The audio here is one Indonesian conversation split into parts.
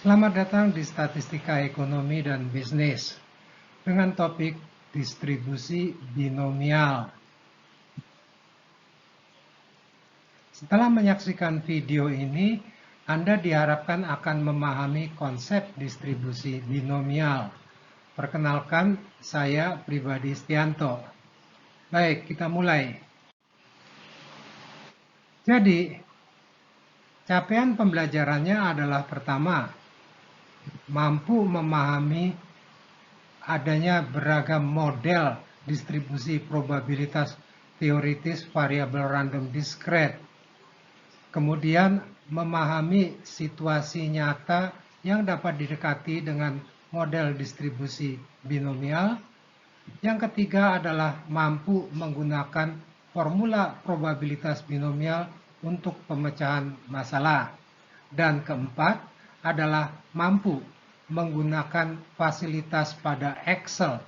Selamat datang di Statistika Ekonomi dan Bisnis dengan topik distribusi binomial. Setelah menyaksikan video ini, Anda diharapkan akan memahami konsep distribusi binomial. Perkenalkan, saya Pribadi Setianto. Baik, kita mulai. Jadi, capaian pembelajarannya adalah pertama, mampu memahami adanya beragam model distribusi probabilitas teoritis variabel random discrete. Kemudian memahami situasi nyata yang dapat didekati dengan model distribusi binomial. Yang ketiga adalah mampu menggunakan formula probabilitas binomial untuk pemecahan masalah. Dan keempat adalah mampu menggunakan fasilitas pada Excel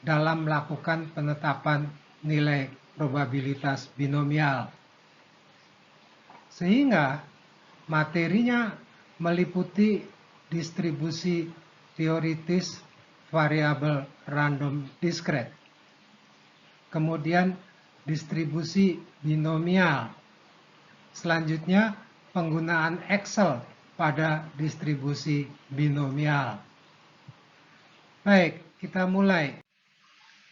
dalam melakukan penetapan nilai probabilitas binomial. Sehingga materinya meliputi distribusi teoritis variabel random discrete. Kemudian distribusi binomial. Selanjutnya penggunaan Excel pada distribusi binomial. Baik, kita mulai.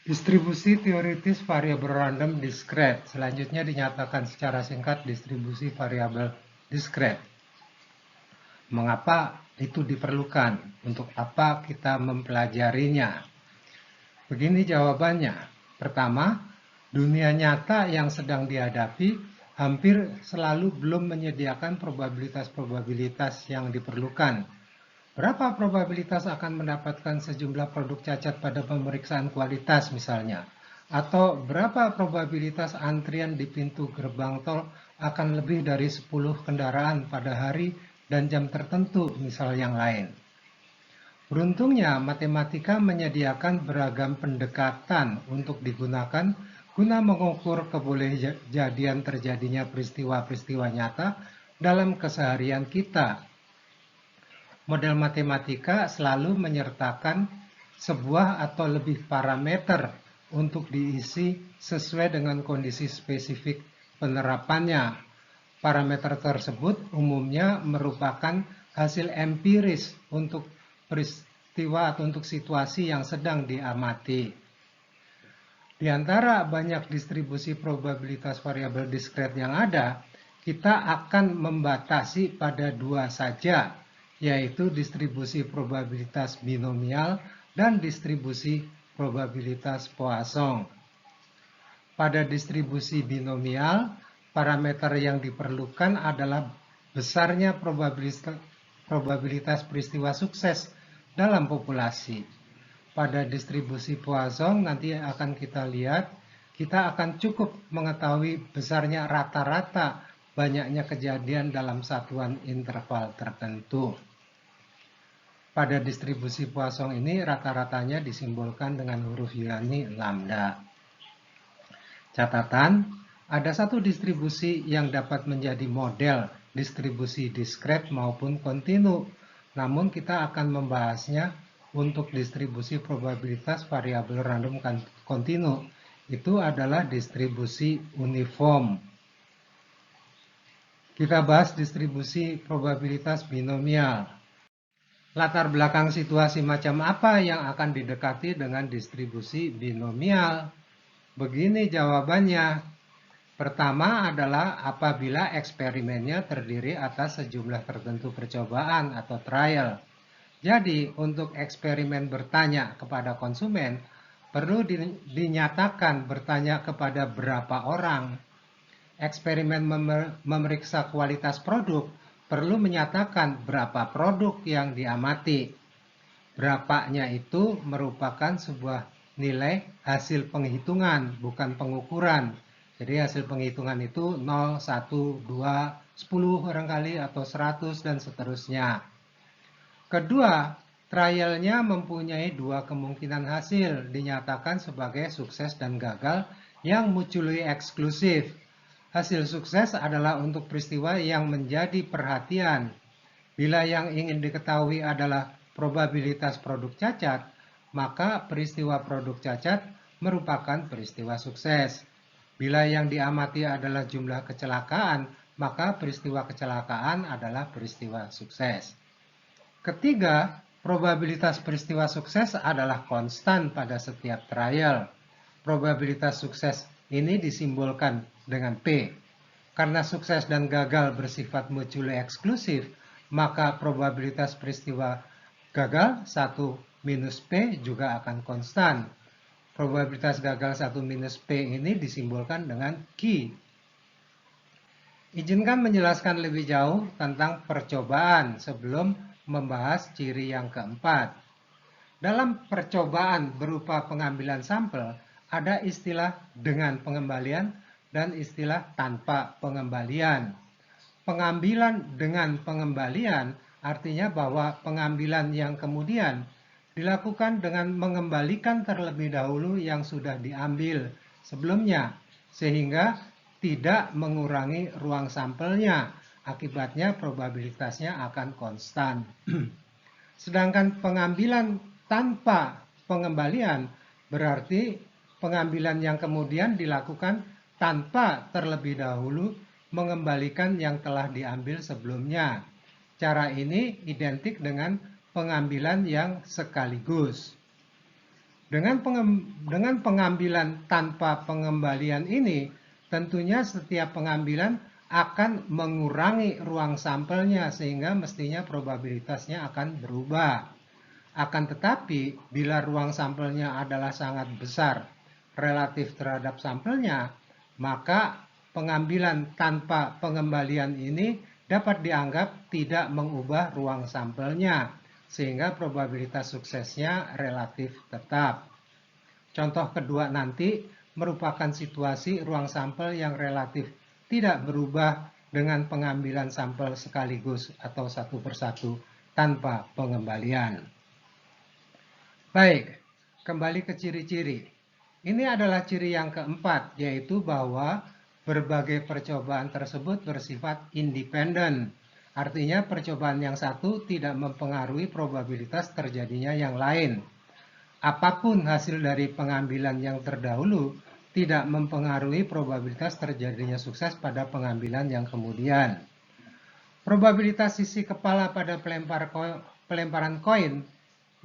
Distribusi teoritis variabel random discrete. Selanjutnya dinyatakan secara singkat distribusi variabel discrete. Mengapa itu diperlukan? Untuk apa kita mempelajarinya? Begini jawabannya. Pertama, dunia nyata yang sedang dihadapi hampir selalu belum menyediakan probabilitas-probabilitas yang diperlukan. Berapa probabilitas akan mendapatkan sejumlah produk cacat pada pemeriksaan kualitas misalnya? Atau berapa probabilitas antrian di pintu gerbang tol akan lebih dari 10 kendaraan pada hari dan jam tertentu misal yang lain? Beruntungnya matematika menyediakan beragam pendekatan untuk digunakan guna mengukur kebolehjadian terjadinya peristiwa-peristiwa nyata dalam keseharian kita. Model matematika selalu menyertakan sebuah atau lebih parameter untuk diisi sesuai dengan kondisi spesifik penerapannya. Parameter tersebut umumnya merupakan hasil empiris untuk peristiwa atau untuk situasi yang sedang diamati. Di antara banyak distribusi probabilitas variabel discrete yang ada, kita akan membatasi pada dua saja, yaitu distribusi probabilitas binomial dan distribusi probabilitas Poisson. Pada distribusi binomial, parameter yang diperlukan adalah besarnya probabilitas peristiwa sukses dalam populasi. Pada distribusi Poisson nanti akan kita lihat, kita akan cukup mengetahui besarnya rata-rata banyaknya kejadian dalam satuan interval tertentu. Pada distribusi Poisson ini rata-ratanya disimbolkan dengan huruf Yunani lambda. Catatan, ada satu distribusi yang dapat menjadi model distribusi discrete maupun kontinu. Namun kita akan membahasnya untuk distribusi probabilitas variabel random kontinu. Itu adalah distribusi uniform. Kita bahas distribusi probabilitas binomial. Latar belakang situasi macam apa yang akan didekati dengan distribusi binomial? Begini jawabannya. Pertama adalah apabila eksperimennya terdiri atas sejumlah tertentu percobaan atau trial. Jadi, untuk eksperimen bertanya kepada konsumen, perlu dinyatakan bertanya kepada berapa orang. Eksperimen memeriksa kualitas produk, perlu menyatakan berapa produk yang diamati. Berapanya itu merupakan sebuah nilai hasil penghitungan, bukan pengukuran. Jadi hasil penghitungan itu 0, 1, 2, 10 barangkali atau 100 dan seterusnya. Kedua, trialnya mempunyai dua kemungkinan hasil, dinyatakan sebagai sukses dan gagal yang mutually eksklusif. Hasil sukses adalah untuk peristiwa yang menjadi perhatian. Bila yang ingin diketahui adalah probabilitas produk cacat, maka peristiwa produk cacat merupakan peristiwa sukses. Bila yang diamati adalah jumlah kecelakaan, maka peristiwa kecelakaan adalah peristiwa sukses. Ketiga, probabilitas peristiwa sukses adalah konstan pada setiap trial. Probabilitas sukses ini disimbolkan dengan P. Karena sukses dan gagal bersifat mutually eksklusif, maka probabilitas peristiwa gagal 1 minus P juga akan konstan. Probabilitas gagal 1 minus P ini disimbolkan dengan Q. Izinkan menjelaskan lebih jauh tentang percobaan sebelum membahas ciri yang keempat. Dalam percobaan berupa pengambilan sampel, ada istilah dengan pengembalian dan istilah tanpa pengembalian. Pengambilan dengan pengembalian artinya bahwa pengambilan yang kemudian dilakukan dengan mengembalikan terlebih dahulu yang sudah diambil sebelumnya, sehingga tidak mengurangi ruang sampelnya. Akibatnya probabilitasnya akan konstan. Sedangkan pengambilan tanpa pengembalian berarti pengambilan yang kemudian dilakukan tanpa terlebih dahulu mengembalikan yang telah diambil sebelumnya. Cara ini identik dengan pengambilan yang sekaligus. Dengan pengambilan tanpa pengembalian ini, tentunya setiap pengambilan akan mengurangi ruang sampelnya sehingga mestinya probabilitasnya akan berubah. Akan tetapi, bila ruang sampelnya adalah sangat besar relatif terhadap sampelnya, maka pengambilan tanpa pengembalian ini dapat dianggap tidak mengubah ruang sampelnya, sehingga probabilitas suksesnya relatif tetap. Contoh kedua nanti merupakan situasi ruang sampel yang relatif tidak berubah dengan pengambilan sampel sekaligus atau satu persatu tanpa pengembalian. Baik, kembali ke ciri-ciri. Ini adalah ciri yang keempat, yaitu bahwa berbagai percobaan tersebut bersifat independen. Artinya percobaan yang satu tidak mempengaruhi probabilitas terjadinya yang lain. Apapun hasil dari pengambilan yang terdahulu tidak mempengaruhi probabilitas terjadinya sukses pada pengambilan yang kemudian. Probabilitas sisi kepala pada pelemparan koin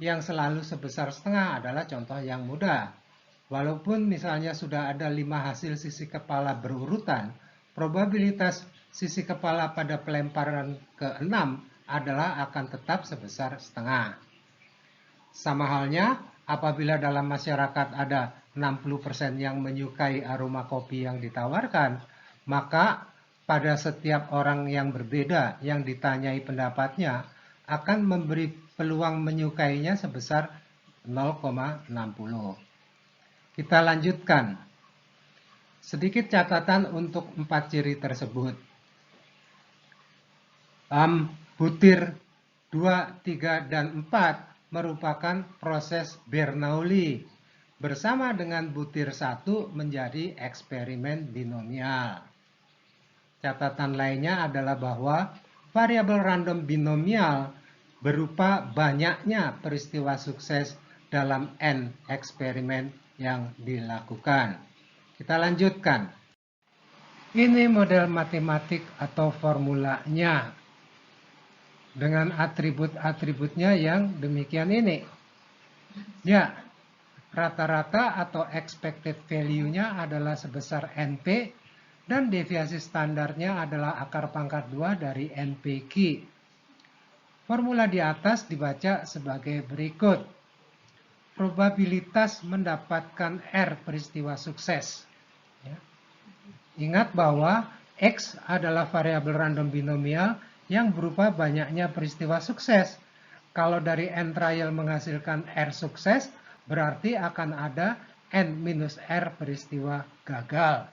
yang selalu sebesar setengah adalah contoh yang mudah. Walaupun misalnya sudah ada 5 hasil sisi kepala berurutan, probabilitas sisi kepala pada pelemparan ke-6 adalah akan tetap sebesar setengah. Sama halnya apabila dalam masyarakat ada 60% yang menyukai aroma kopi yang ditawarkan, maka pada setiap orang yang berbeda yang ditanyai pendapatnya akan memberi peluang menyukainya sebesar 0,60. Kita lanjutkan. Sedikit catatan untuk 4 ciri tersebut. Butir 2, 3, dan 4 merupakan proses Bernoulli bersama dengan butir 1 menjadi eksperimen binomial. Catatan lainnya adalah bahwa variabel random binomial berupa banyaknya peristiwa sukses dalam N eksperimen yang dilakukan. Kita lanjutkan. Ini model matematik atau formulanya dengan atribut-atributnya yang demikian ini. Ya, rata-rata atau expected value-nya adalah sebesar NP dan deviasi standarnya adalah akar pangkat 2 dari NPQ. Formula di atas dibaca sebagai berikut. Probabilitas mendapatkan R peristiwa sukses. Ya. Ingat bahwa X adalah variabel random binomial yang berupa banyaknya peristiwa sukses. Kalau dari N trial menghasilkan R sukses, berarti akan ada N minus R peristiwa gagal.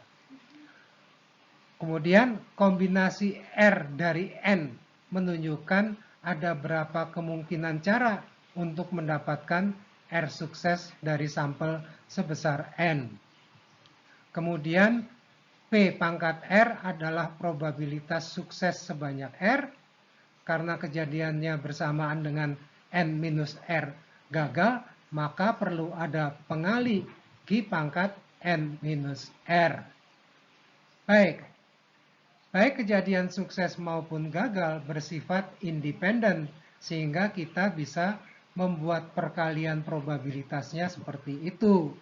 Kemudian kombinasi R dari N menunjukkan ada berapa kemungkinan cara untuk mendapatkan R sukses dari sampel sebesar N. Kemudian P pangkat R adalah probabilitas sukses sebanyak R. karena kejadiannya bersamaan dengan N-R gagal, maka perlu ada pengali Q pangkat N-R. Baik kejadian sukses maupun gagal bersifat independen, sehingga kita bisa membuat perkalian probabilitasnya seperti itu.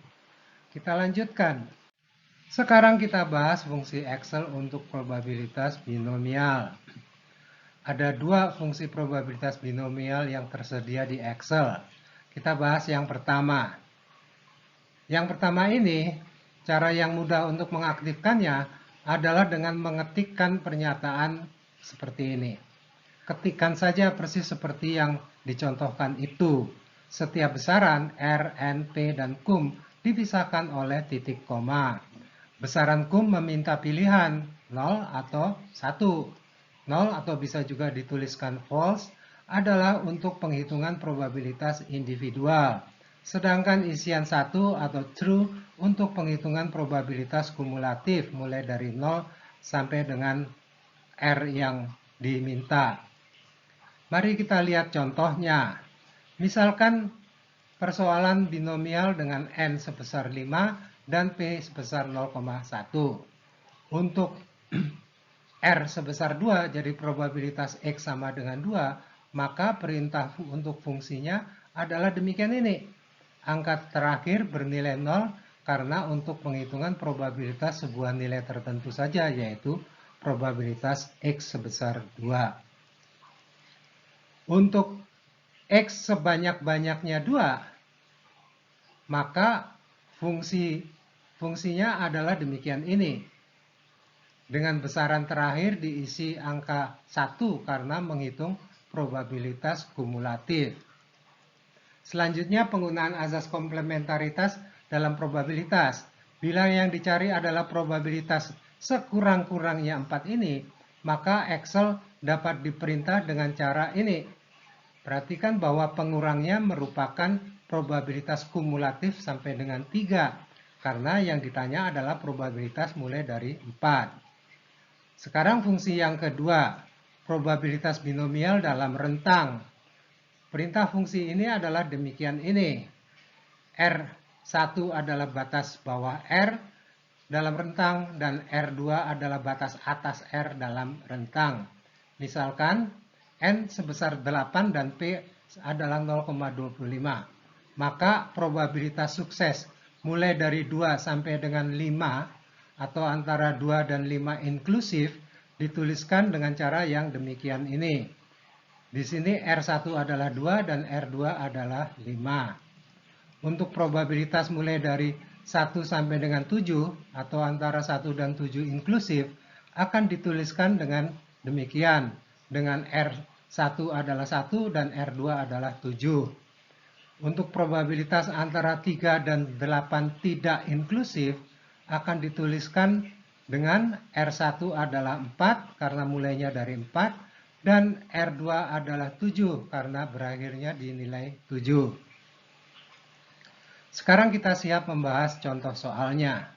Kita lanjutkan. Sekarang kita bahas fungsi Excel untuk probabilitas binomial. Ada dua fungsi probabilitas binomial yang tersedia di Excel. Kita bahas yang pertama. Yang pertama ini, cara yang mudah untuk mengaktifkannya adalah dengan mengetikkan pernyataan seperti ini. Ketikkan saja persis seperti yang dicontohkan itu. Setiap besaran R, N, P, dan Q dipisahkan oleh titik koma. Besaran Q meminta pilihan 0 atau 1. 0 atau bisa juga dituliskan false adalah untuk penghitungan probabilitas individual. Sedangkan isian 1 atau true untuk penghitungan probabilitas kumulatif mulai dari 0 sampai dengan R yang diminta. Mari kita lihat contohnya. Misalkan persoalan binomial dengan N sebesar 5 dan P sebesar 0,1. Untuk R sebesar 2 jadi probabilitas X sama dengan 2, maka perintah untuk fungsinya adalah demikian ini. Angka terakhir bernilai 0 karena untuk penghitungan probabilitas sebuah nilai tertentu saja, yaitu probabilitas X sebesar 2. Untuk X sebanyak-banyaknya 2, maka fungsinya adalah demikian ini. Dengan besaran terakhir diisi angka 1 karena menghitung probabilitas kumulatif. Selanjutnya penggunaan azas komplementaritas dalam probabilitas. Bila yang dicari adalah probabilitas sekurang-kurangnya 4 ini, maka Excel dapat diperintah dengan cara ini. Perhatikan bahwa pengurangnya merupakan probabilitas kumulatif sampai dengan 3. Karena yang ditanya adalah probabilitas mulai dari 4. Sekarang fungsi yang kedua, probabilitas binomial dalam rentang. Perintah fungsi ini adalah demikian ini. R1 adalah batas bawah R dalam rentang dan R2 adalah batas atas R dalam rentang. Misalkan N sebesar 8 dan P adalah 0,25. Maka probabilitas sukses mulai dari 2 sampai dengan 5 atau antara 2 dan 5 inklusif dituliskan dengan cara yang demikian ini. Di sini R1 adalah 2 dan R2 adalah 5. Untuk probabilitas mulai dari 1 sampai dengan 7 atau antara 1 dan 7 inklusif akan dituliskan dengan demikian. Dengan R1 adalah 1 dan R2 adalah 7. Untuk probabilitas antara 3 dan 8 tidak inklusif akan dituliskan dengan R1 adalah 4 karena mulainya dari 4 dan R2 adalah 7 karena berakhirnya di nilai 7. Sekarang kita siap membahas contoh soalnya.